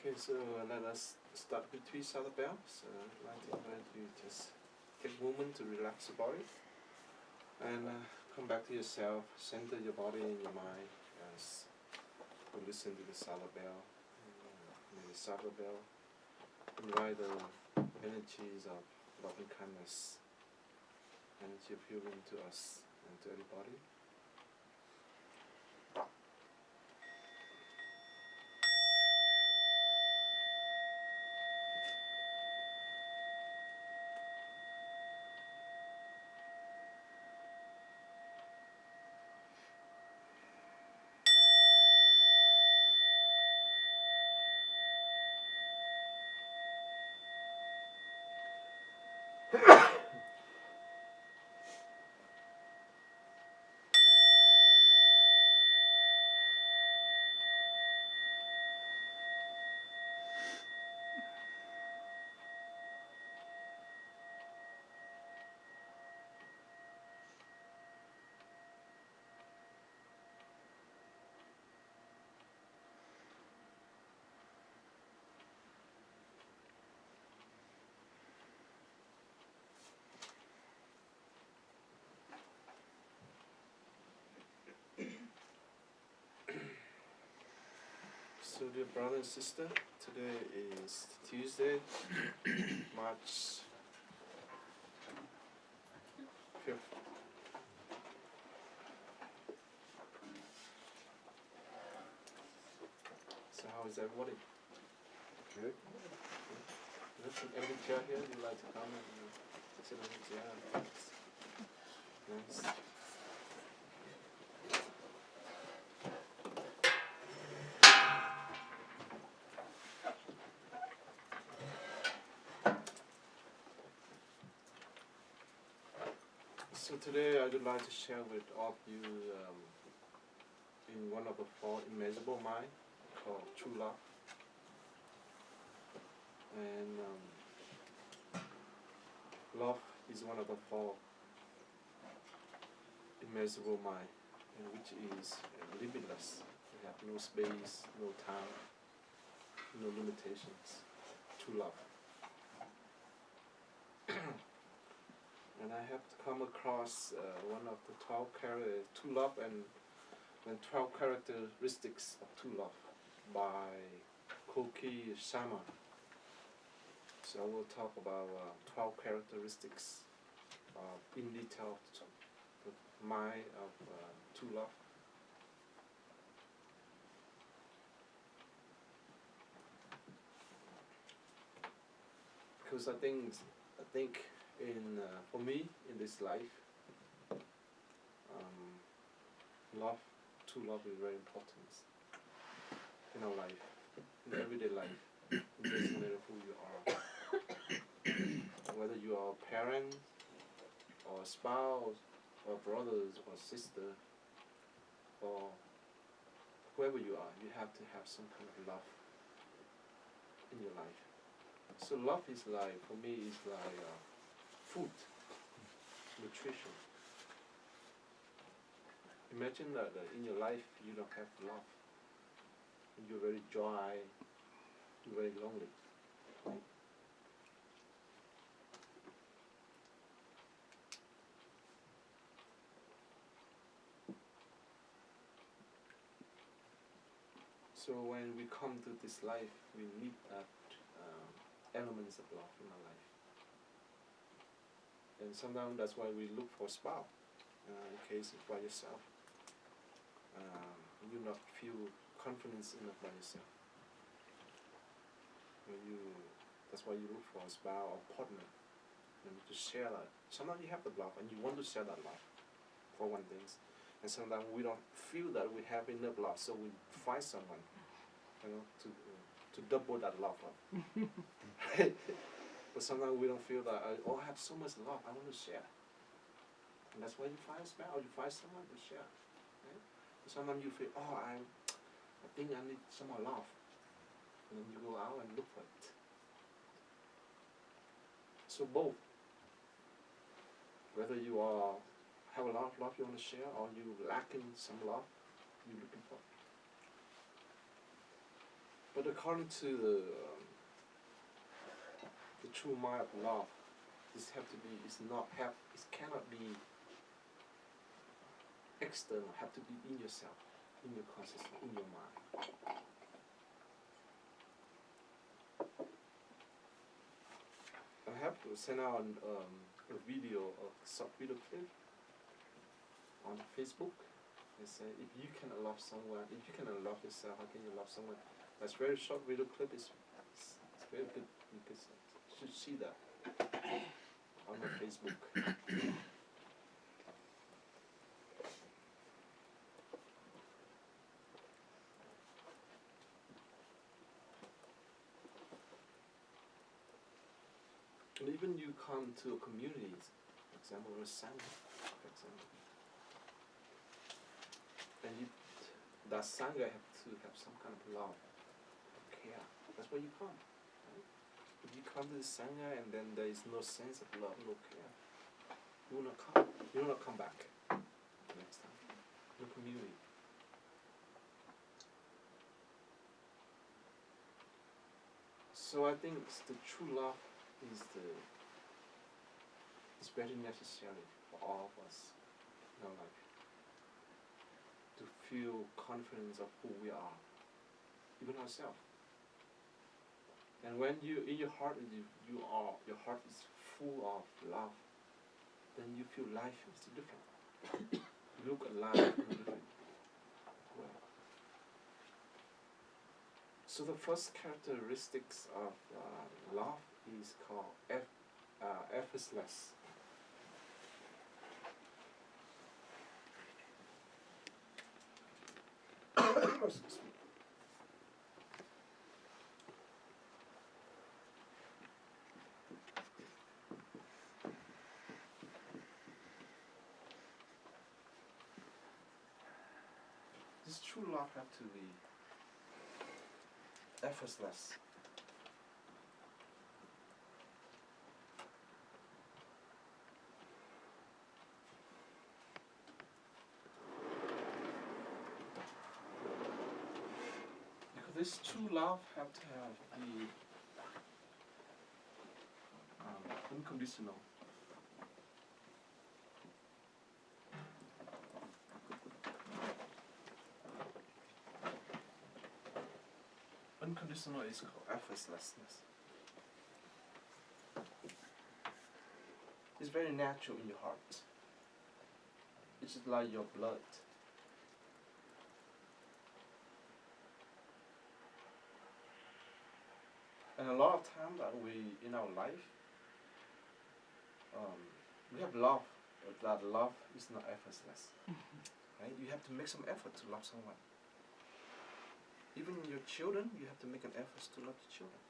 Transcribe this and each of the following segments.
Okay, so let us start with 3 Solar Bells. I'd like to invite you just take a moment to relax your body and come back to yourself, center your body and your mind as you listen to the Solar Bell. May the Solar Bell invite the energies of love and kindness, energy of healing to us and to everybody. So dear brother and sister, today is Tuesday, March 5th. So how is everybody? Good. There's an empty chair here, you'd like to come and sit on the chair? Nice. So today I would like to share with all of you in one of the 4 immeasurable mind called True Love. And love is one of the 4 immeasurable mind, which is limitless. We have no space, no time, no limitations. True love. And I have come across one of the 12 true love and 12 characteristics of true love by Koki Sama. So I will talk about 12 characteristics in detail of the mind of true love. Because I think in for me in this life, true love is very important in our life, in everyday life. It doesn't matter who you are, whether you are a parent or a spouse or brothers or sister or whoever you are, you have to have some kind of love in your life. So love is like, for me, is like food, nutrition. Imagine that in your life you don't have love. You're very dry, you're very lonely. Right? So when we come to this life, we need that elements of love in our life. And sometimes that's why we look for a spouse. In case it's by yourself, you not feel confidence enough by yourself. That's why you look for a spouse or partner, and to share that. Sometimes you have the love and you want to share that love, for one thing. And sometimes we don't feel that we have enough love, so we find someone, to double that love up. But sometimes we don't feel that, I have so much love, I want to share. And that's why you find a spouse, you find someone to share. Right? Sometimes you feel, I think I need some more love. And then you go out and look for it. So both, whether you have a lot of love you want to share or you lacking some love you're looking for. But according to the true mind of love, this have to be, it cannot be external, have to be in yourself, in your consciousness, in your mind. I have to send out a video, a short video clip on Facebook. They say, if you can love someone, if you can love yourself, how can you love someone? That's very short video clip. It's very good. You should see that on my Facebook. And even you come to a community, for example, a Sangha, for example, and that Sangha have to have some kind of love, care. That's why you come. Right? If you come to the Sangha and then there is no sense of love, no care, you will not come. You will not come back next time. The community. So I think the true love is very necessary for all of us in our life to feel confidence of who we are, even ourselves. And when you in your heart your heart is full of love, then you feel life is different. You look at life in a different way. So the first characteristics of love is called effortless. Excuse me. This true love have to be effortless. Because this true love have to have the unconditional. Unconditional is called effortlessness. It's very natural in your heart. It's just like your blood. And a lot of time that in our life, we have love, but that love is not effortless. Right? You have to make some effort to love someone. Even your children, you have to make an effort to love your children.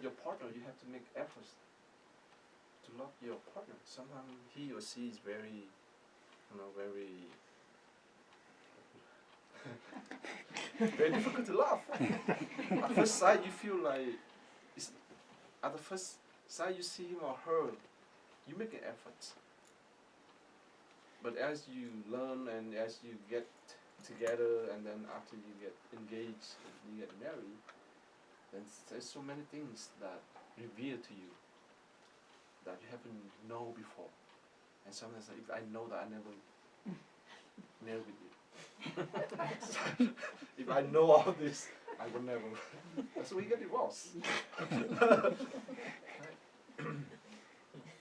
Your partner, you have to make efforts to love your partner. Sometimes he or she is very very difficult to love. At first sight, you feel like at the first sight you see him or her, you make an effort. But as you learn and as you get together, and then after you get engaged, you get married, then there's so many things that reveal to you that you haven't known before. And sometimes if I know that I never marry with you. If I know all this, I will never. That's why we get divorced.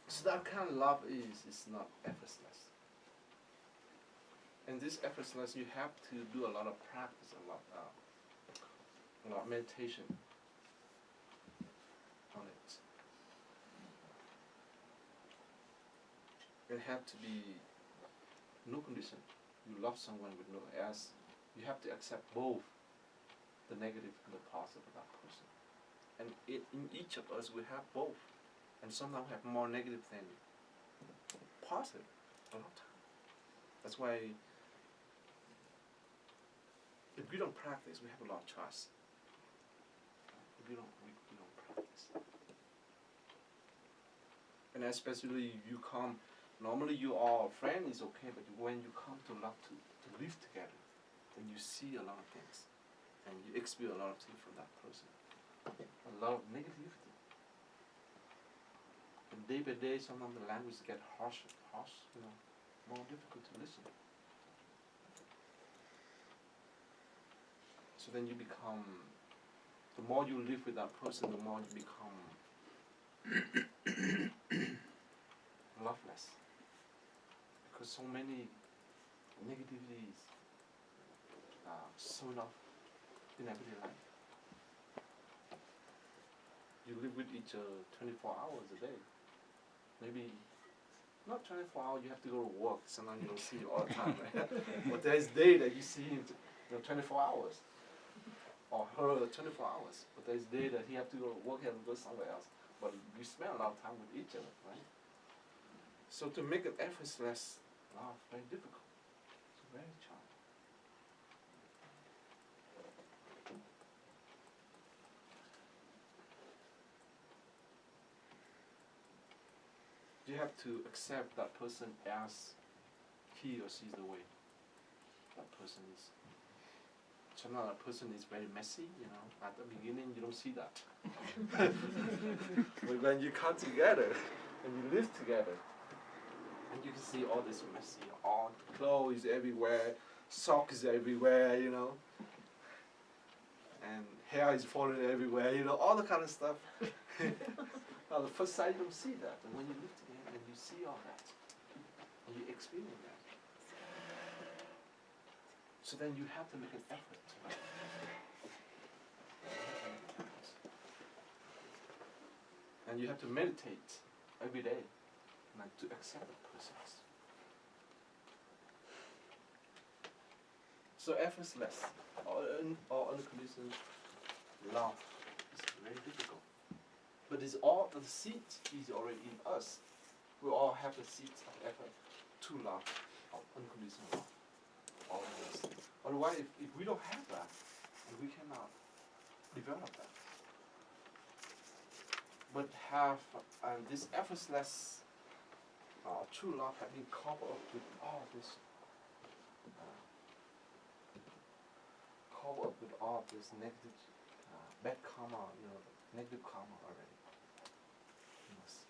So that kind of love is not effortless. And this effortless, you have to do a lot of practice, a lot of meditation on it. It have to be no condition. You love someone with no as. You have to accept both the negative and the positive of that person. And in each of us, we have both. And sometimes we have more negative than positive a lot of time. That's why if we don't practice, we have a lot of choice. If we don't practice. And especially you come Normally you are a friend is okay, but when you come to love to live together, then you see a lot of things, and you experience a lot of things from that person. A lot of negativity. And day by day, sometimes the language get harsh, more difficult to listen. So then you become, the more you live with that person, the more you become loveless. Because so many negativities are shown up in everyday life. You live with each other 24 hours a day. Maybe not 24 hours, you have to go to work. Sometimes you don't see you all the time, right? But there's day that you see him 24 hours. Or her 24 hours. But there's day that he have to go to work and go somewhere else. But you spend a lot of time with each other, right? So to make it effortless, very difficult. It's very challenging. You have to accept that person as he or she is the way that person is. Sometimes that person is very messy, At the beginning you don't see that. But when you come together and you live together, and you can see all this messy, all the clothes everywhere, socks everywhere, and hair is falling everywhere, all the kind of stuff. Now the first sight you don't see that, and when you live together and you see all that, and you experience that. So then you have to make an effort. And you have to meditate every day, to accept the process. So effortless or unconditional love is very difficult. But it's all the seed is already in us. We all have the seeds of effort to love, of unconditional love. All of us. Otherwise, if we don't have that, we cannot develop that. But have this effortless true love have been covered up with all this, negative, bad karma, negative karma already. Yes.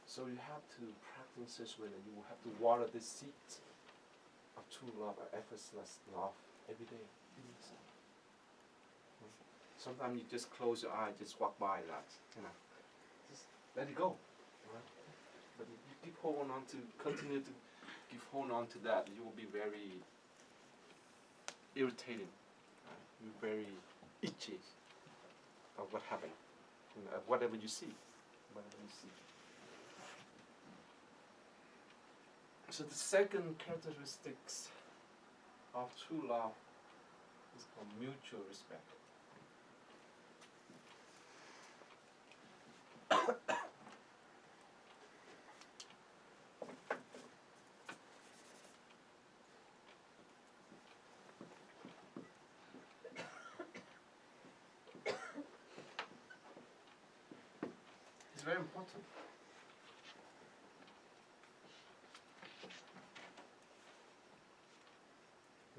So you have to practice such way that you will have to water this seed of true love, or effortless love every day. Sometimes you just close your eye, just walk by that, just let it go. Right? But if you keep holding on to, continue to keep holding on to that, you will be very irritating. Right? You're very itchy of what happened, whatever you see. So the second characteristics of true love is called mutual respect. It's very important.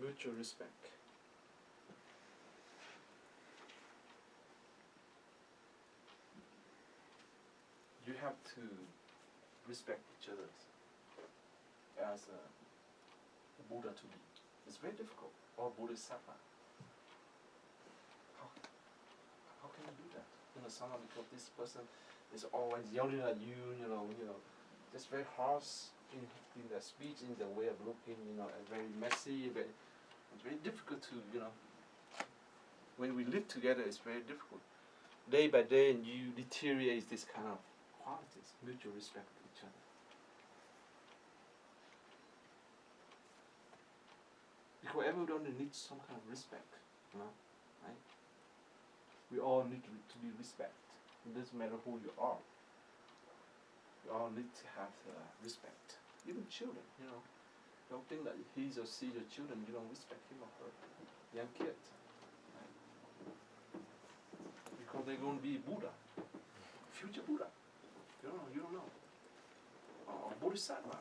Mutual respect. You have to respect each other as a Buddha to be. It's very difficult. Or Bodhisattva. How can you do that? Somehow because this person is always yelling at you, just very harsh in their speech, in their way of looking, and very messy. It's very difficult to, when we live together, it's very difficult. Day by day, and you deteriorate this kind of qualities, mutual respect for each other. Because everyone needs some kind of respect, right? We all need to be respected. It doesn't matter who you are. We all need to have respect. Even children, Don't think that he's or she's your children, you don't respect him or her. Young kids. Right? Because they're going to be Buddha. Future Buddha. You don't know. Or Bodhisattva.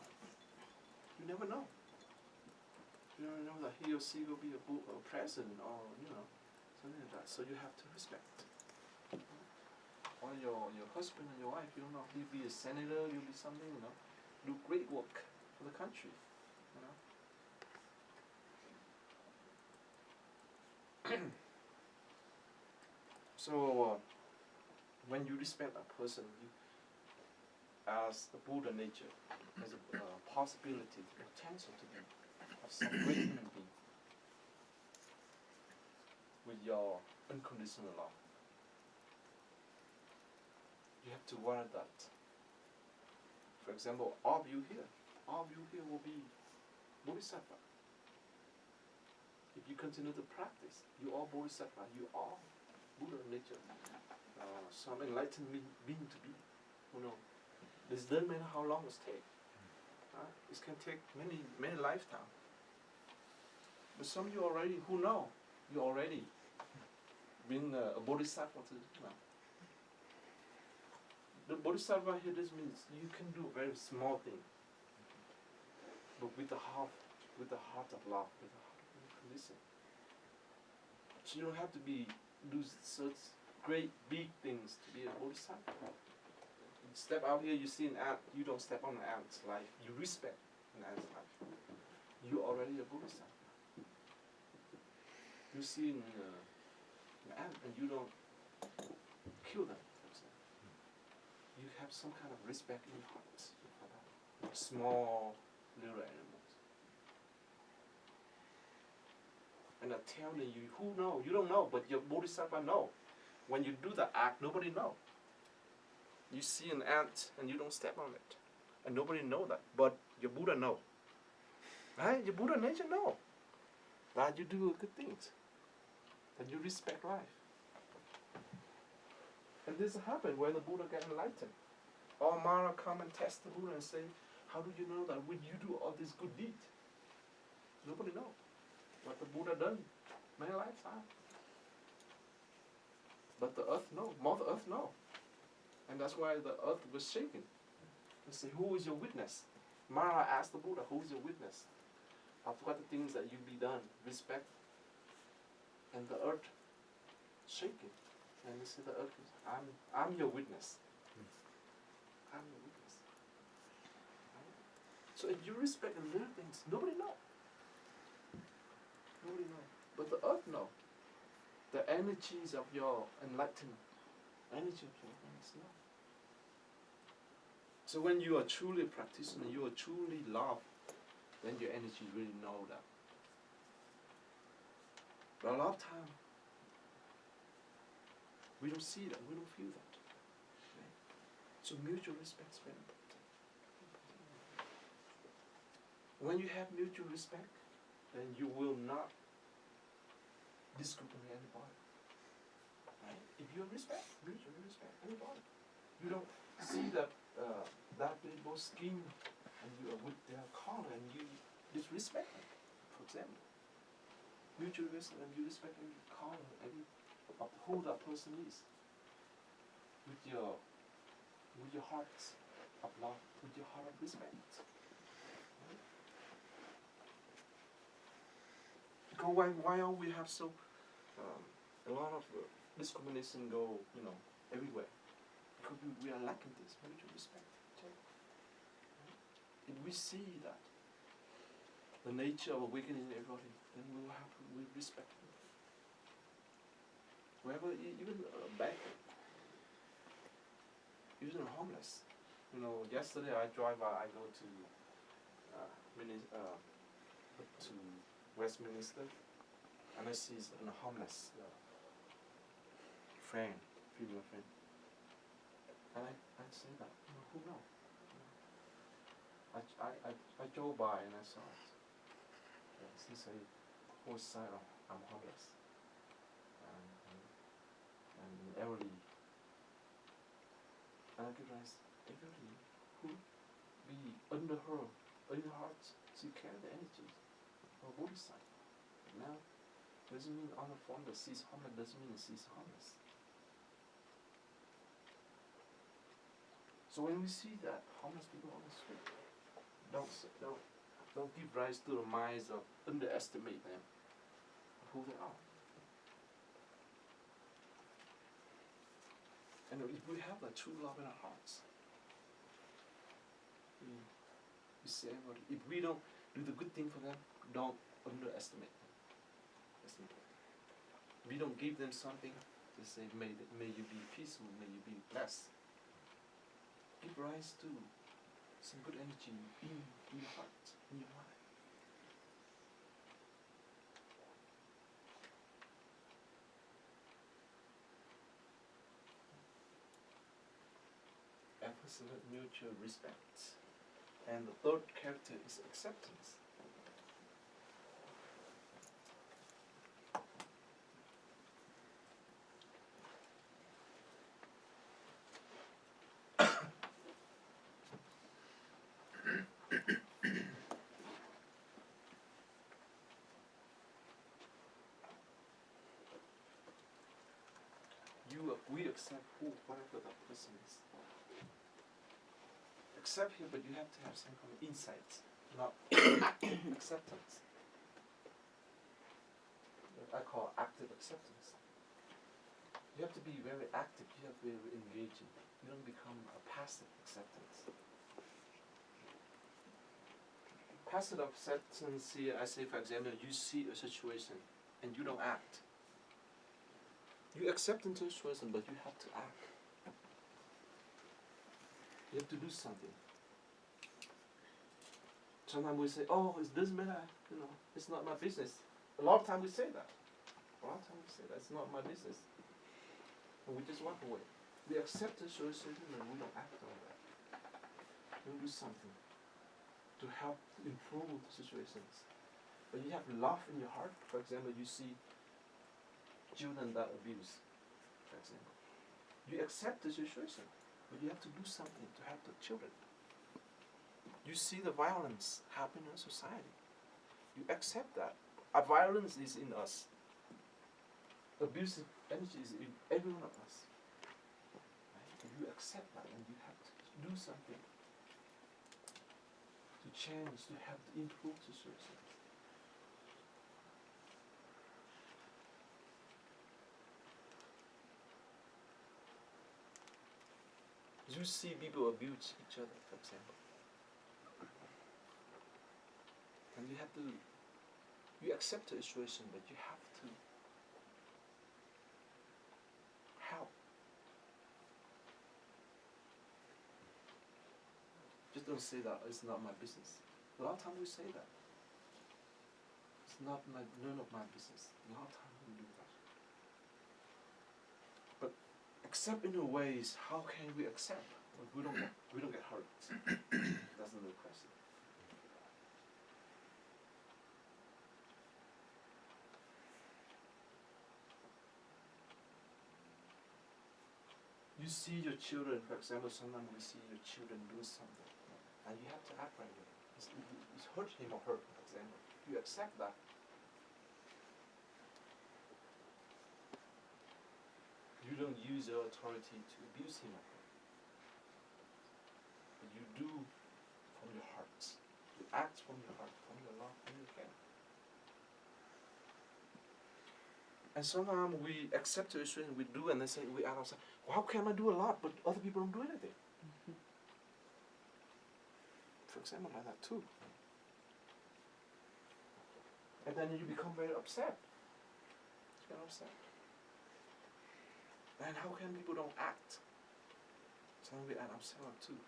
You never know. You don't know that he or she will be a president or, something like that. So you have to respect. Or your husband and your wife, you don't know, he'll be a senator, you'll be something, do great work for the country, So, when you respect a person, as the Buddha nature, has a possibility, the potential to be of some great human being with your unconditional love. You have to worry that, for example, all of you here will be bodhisattva. If you continue to practice, you are bodhisattva, you are Buddha nature, some enlightened being to be. This doesn't matter how long it takes. It can take many lifetimes. But some of you already, who know, you already been a bodhisattva to, The bodhisattva here, this means you can do a very small thing, but with the heart of love, with the heart of listen. So you don't have to do such great big things to be a bodhisattva. You step out here, you see an ant, you don't step on an ant's life, you respect an ant's life. You're already a bodhisattva. You see an ant and you don't kill them. You have some kind of respect in your heart for that small little animals. And I tell you, who know? You don't know, but your bodhisattva know. When you do the act, nobody know. You see an ant and you don't step on it, and nobody know that, but your Buddha know. Right? Your Buddha nature know that you do good things, that you respect life. And this happened when the Buddha got enlightened. All Mara come and test the Buddha and say, how do you know that when you do all this good deed? Nobody know what the Buddha done many lifetimes. But the earth know, Mother Earth know. And that's why the earth was shaking. They say, who is your witness? Mara asked the Buddha, who is your witness? Of what the things that you be done, respect. And the earth shaking. And they say the earth is, I'm your witness. I'm your witness. Right? So if you respect the little things, nobody know. Nobody know. But the earth know. The energies of your enlightenment, energy of your awareness know. So when you are truly a practitioner, you are truly love, then your energy really know that. But a lot of time, we don't see that, we don't feel that. Right? So mutual respect is very important. When you have mutual respect, then you will not discriminate anybody. Right? If you respect, mutually respect anybody. You don't see that people's skin and you are with their color and you disrespect them, for example. Mutual respect and you respect every color, of who that person is. With your heart of love, with your heart of respect. Right? Because why don't we have so a lot of discrimination go, everywhere? Because we are lacking this mutual respect. If we see that the nature of awakening everybody, then we respect them. Wherever, even back, even homeless. Yesterday I drive by, I go to Westminster, and I see a homeless female friend. And I say that, who knows? I drove by and I saw it. She said, whole side I'm homeless. And every, and I realized every who be under her heart, she carry the energy of bodhisattva. Now, doesn't mean on the form that she's homeless, doesn't mean she's homeless. So when we see that homeless people on the street, don't Don't give rise to the minds of underestimate them, who they are. And if we have that true love in our hearts, we say, if we don't do the good thing for them, don't underestimate them. That's important. If we don't give them something, just say, may you be peaceful, may you be blessed. Give rise to some good energy in your heart, in your mind. Absolute mutual respect. And the third character is acceptance. We accept whatever that person is. Accept him, but you have to have some kind of insight, not active acceptance. What I call active acceptance. You have to be very active, you have to be very engaging. You don't become a passive acceptance. Passive acceptance here, I say, for example, you see a situation and you don't act. You accept into a situation, but you have to act. You have to do something. Sometimes we say, oh, it doesn't matter, it's not my business. A lot of times we say that. It's not my business. And we just walk away. We accept the situation and we don't act on that. We do something to help improve the situations. But you have love in your heart. For example, you see children that abuse, for example. You accept the situation, but you have to do something to help the children. You see the violence happening in society. You accept that. Our violence is in us. Abusive energy is in every one of us. Right? And you accept that and you have to do something to change, to help to improve the situation. You see people abuse each other, for example. And you accept the situation, but you have to help. Just don't say that, it's not my business. A lot of times we say that. It's none of my business. A lot of times we do that. But accept in a ways, how can we accept? We don't get hurt. That's another question. You see your children, for example, sometimes we see your children do something, and you have to act right away. It's hurt him or her, for example. You accept that. You don't use your authority to abuse him or her. But you do from your heart. You act from your heart, from your love, from your care. And sometimes we accept the situation, we do, and then say, we ask ourselves, well, how can I do a lot, but other people don't do anything? Mm-hmm. For example, like that too. And then you become very upset. You get upset. And how can people don't act? Sometimes we act upset too.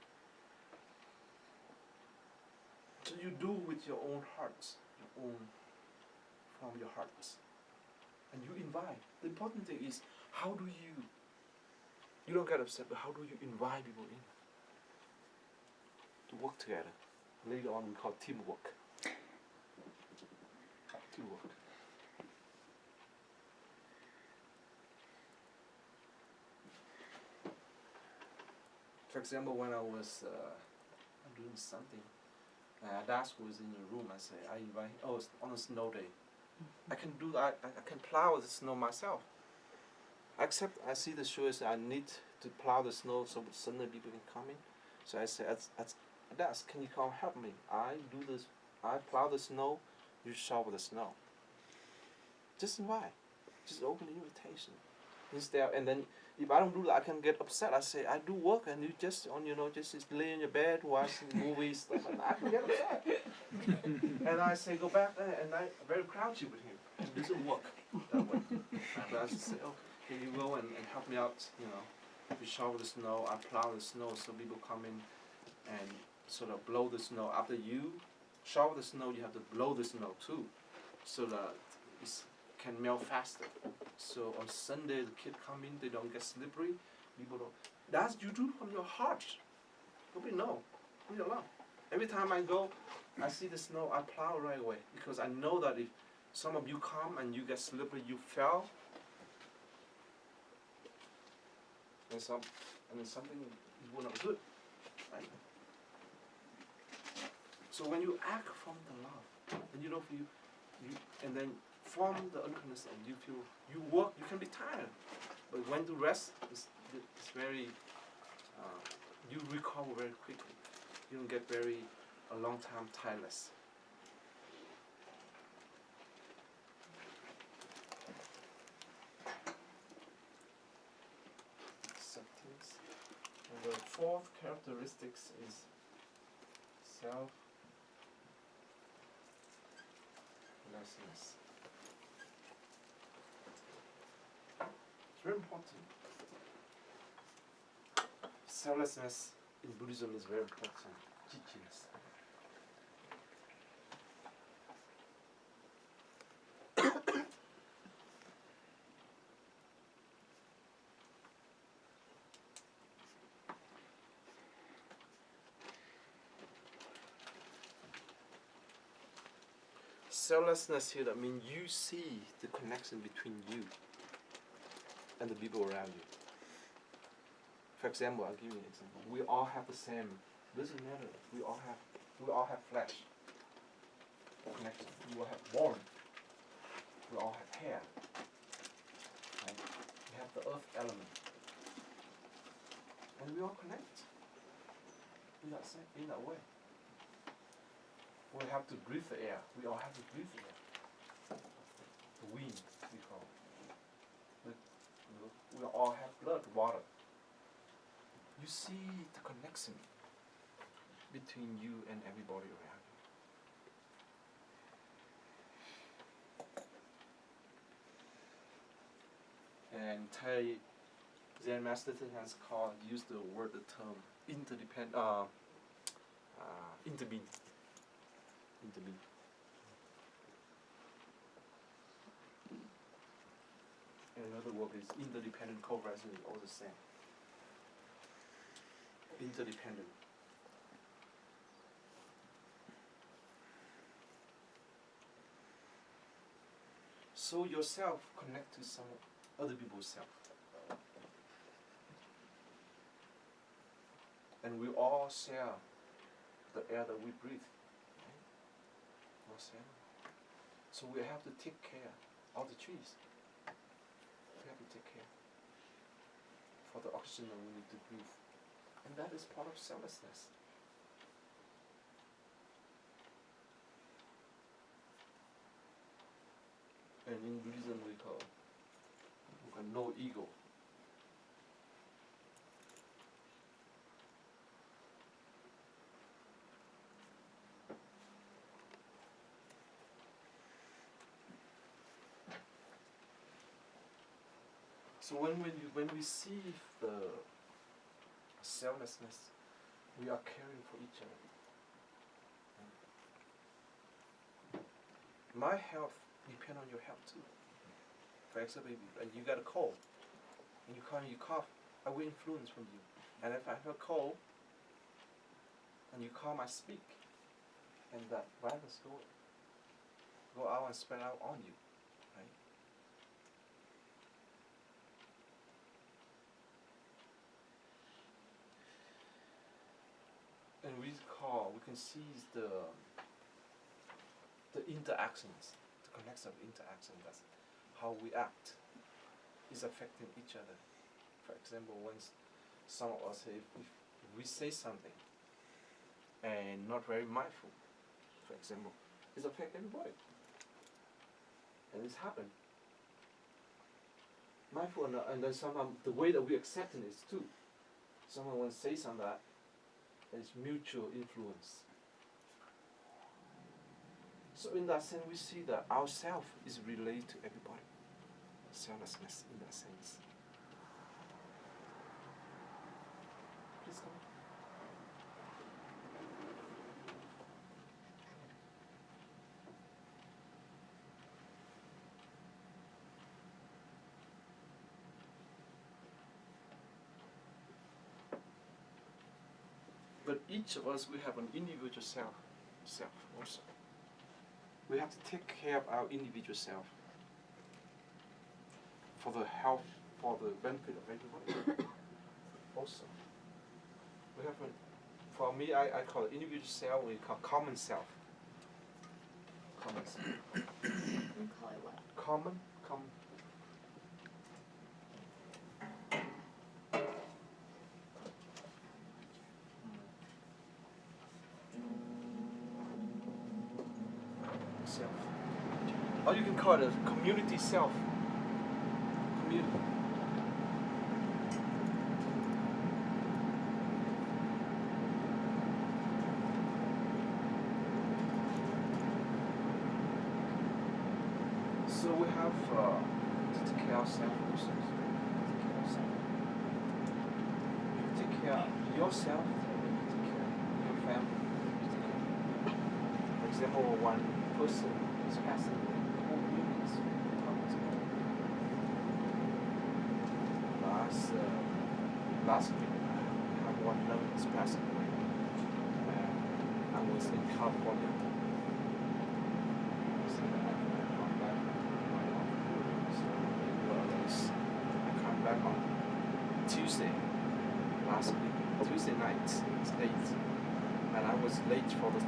So you do with your own hearts, from your hearts. And you invite. The important thing is, how do you don't get upset, but how do you invite people in? To work together. Later on we call teamwork. Teamwork. For example, when I was doing something, Das was in the room, I invite him, it's on a snow day. I can do that. I can plow the snow myself. Except I see the shows I need to plow the snow so suddenly people can come in. So I say, Das, can you come help me? I do this. I plow the snow, you shovel the snow. Just invite. Just open the invitation. Instead, and then if I don't do that, I can get upset. I say I do work, and you just just lay in your bed, watching movies, stuff, and I can get upset. And I say go back there, and I very grouchy with him. It doesn't work that way. But I just say, oh, can you go and help me out? You shovel the snow, I plow the snow, so people come in and sort of blow the snow. After you shovel the snow, you have to blow the snow too, so that it can melt faster. So on Sunday, the kids come in, they don't get slippery. People don't. That's you do from your heart. Nobody know. Leave it alone. Every time I go, I see the snow, I plow right away, because I know that if some of you come and you get slippery, you fell, and something is not good, right? So when you act from the love, and you don't feel, and then from the unconditional, you feel you work, you can be tired, but when to rest, it's very, you recover very quickly. You don't get a long time tireless. Acceptance. And the fourth characteristics is selflessness. It's very important. Selflessness in Buddhism is very important. Teachings. Selflessness here, that means you see the connection between you and the people around you. For example, I'll give you an example. We all have the same. Doesn't matter. We all have flesh. Connection. We all have bone. We all have hair. Right? We have the earth element, and we all connect in that way. We have to breathe the air. We all have to breathe the air. The wind, we call it. We all have blood, water. You see the connection between you and everybody around you. And Thay Zen Master has used the term interbeing. And another word is interdependent co-resident, all the same. Interdependent. So yourself connect to some other people's self. And we all share the air that we breathe. Right? All share. So we have to take care of the trees. We have to take care for the oxygen that we need to breathe. And that is part of selflessness. And in Buddhism we call no ego. So when we see the selflessness, we are caring for each other. My health depends on your health too. For example, if you got a cold, and you cough, I will influence from you. And if I have a cold, and you calm, I speak, and that virus go out and spread out on you, right? And we can see the interactions, the connection of interaction. That's how we act is affecting each other. For example, once some of us, if we say something and not very mindful, for example. It affects everybody. And it's happened. Mindful, and then sometimes the way that we accept it is too. Someone will say something that it's mutual influence. So in that sense, we see that ourself is related to everybody. Selflessness in that sense. Please come. But each of us, we have an individual self also. We have to take care of our individual self for the health, for the benefit of everybody. Also, we have for me, I call it individual self. We call common self. Common self. You call it what? Common. Self. Or you can call it a community self. Community. So we have to take care of ourselves also. You take care of yourself, you take care of your family. You take care. For example, one person is passing away, the whole community is last week, I have one known is passing away. I was in California. So I come back my own. So I come back on Tuesday last week, Tuesday night, it's 8. And I was late for the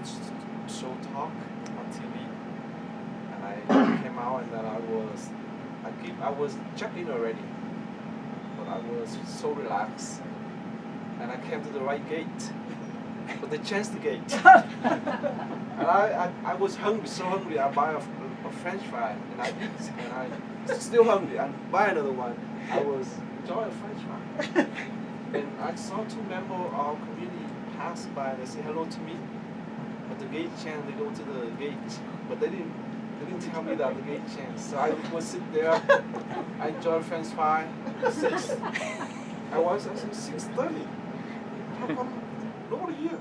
show talk on TV. And I came out and then I was checked in already. But I was so relaxed. And I came to the right gate. But they changed the gate. And I was hungry, so hungry, I buy a French fry and I eat. And I still hungry, I buy another one. I was enjoying a French fry. And I saw 2 members of our community pass by and they say hello to me. But the gate changed, they go to the gate. But they didn't tell me that the gate changed. So I was sit there, I enjoyed French fry. 6. I said 6:30. How come nobody here?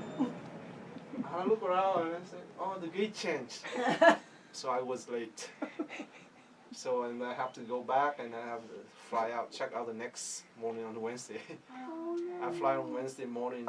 I look around and I say, oh, the gate changed. So I was late. So and I have to go back and I have to fly out, check out the next morning on Wednesday. Oh, no. I fly on Wednesday morning.